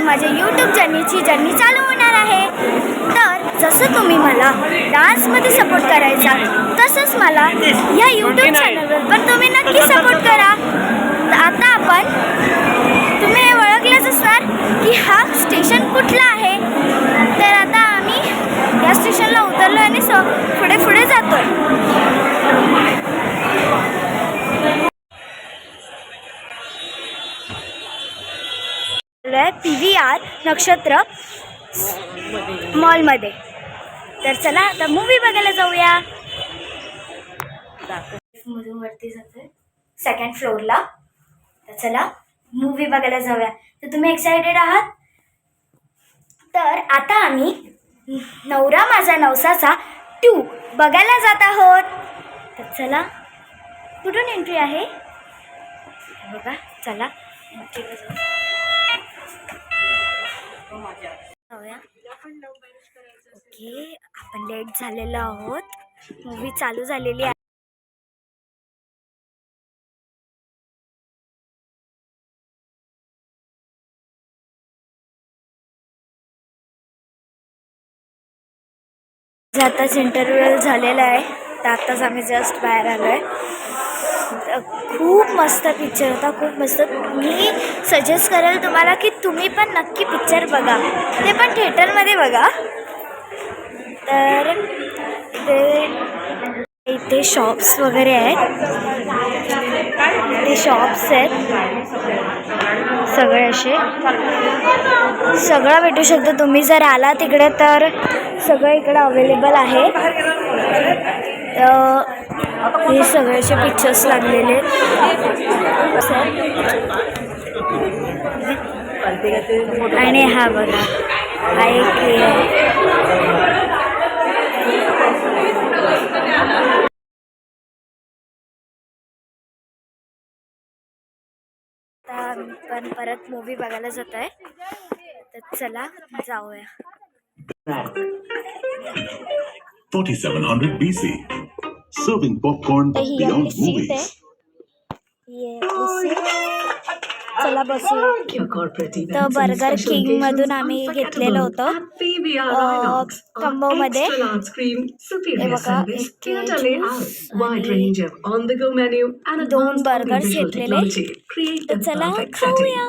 माझ्या YouTube journey चालू होणार आहे. तर जसं तुम्ही मला डान्समध्ये सपोर्ट करायचा तसंच मला या यूट्यूब चॅनलवर पण तुम्ही नक्की सपोर्ट करा. तर आता आपण तुम्ही हे ओळखलंच असणार की हा स्टेशन कुठला आहे. तर आता आम्ही या स्टेशनला उतरलो आणि पुढे जातोय. PVR नक्षत्र मॉलमध्ये. तर चला आता मूवी बघायला जाऊया. मधून वरती जातोय सेकंड फ्लोअरला. तर चला मूवी बघायला जाऊया. तर तुम्ही एक्सायटेड आहात? तर आता आम्ही नवरा माझा नवसाचा 2 बघायला जात आहोत. तर चला कुठून एंट्री आहे बघा. चला एंट्रीला जाऊ. ओके, आपण लेट झालेलो आहोत. मूवी चालू झालेली आहे. आताच इंटरव्ह्यू झालेला आहे. तर आत्ताच आम्ही जस्ट बाहेर आलो आहे. खूप मस्त पिक्चर होता, खूप मस्त. मी सजेस्ट करेल तुम्हाला की तुम्ही पण नक्की पिक्चर बघा, ते पण थिएटरमध्ये बघा. तर इथे शॉप्स वगैरे आहेत. ते शॉप्स आहेत सगळे असे. सगळं भेटू शकतं. तुम्ही जर आला तिकडे तर सगळं इकडे अवेलेबल आहे. हे सगळे असे पिक्चर्स लागलेले. आणि हा बघा, हा एक पण परत मूवी बघायला जात आहे. तर चला जाऊया. 4700 BC. Serving popcorn beyond movies. चला बसूया. तर बर्गर किंग मधून आम्ही घेतलेलं होतं कंबोमध्ये. हे बघा, 2 बर्गर्स घेतलेले. तर चला खाऊया.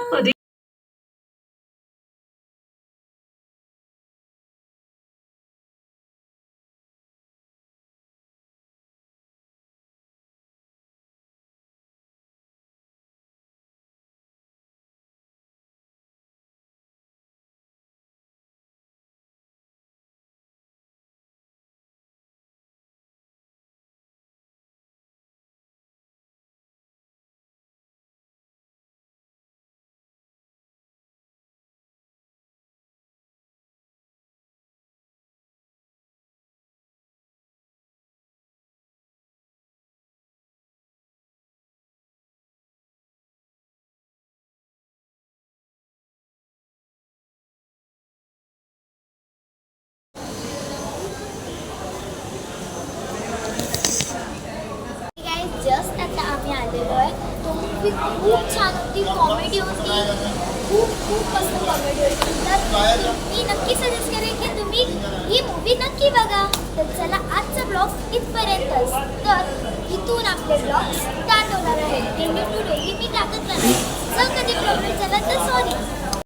जस्ट आता आम्ही आलेलो आहे. तो मूवी खूप छान होती, कॉमेडी होती, खूप मस्त कॉमेडी होती. तर मी नक्की सजेस्ट करेन की तुम्ही ही मूवी नक्की बघा. तर चला आजचा ब्लॉग इथपर्यंतच. तर इथून आपले ब्लॉग स्टार्ट होणार आहे. डेली टू डेली मी टाकत राहणार. जर कधी प्रॉब्लेम झाला तर सॉरी.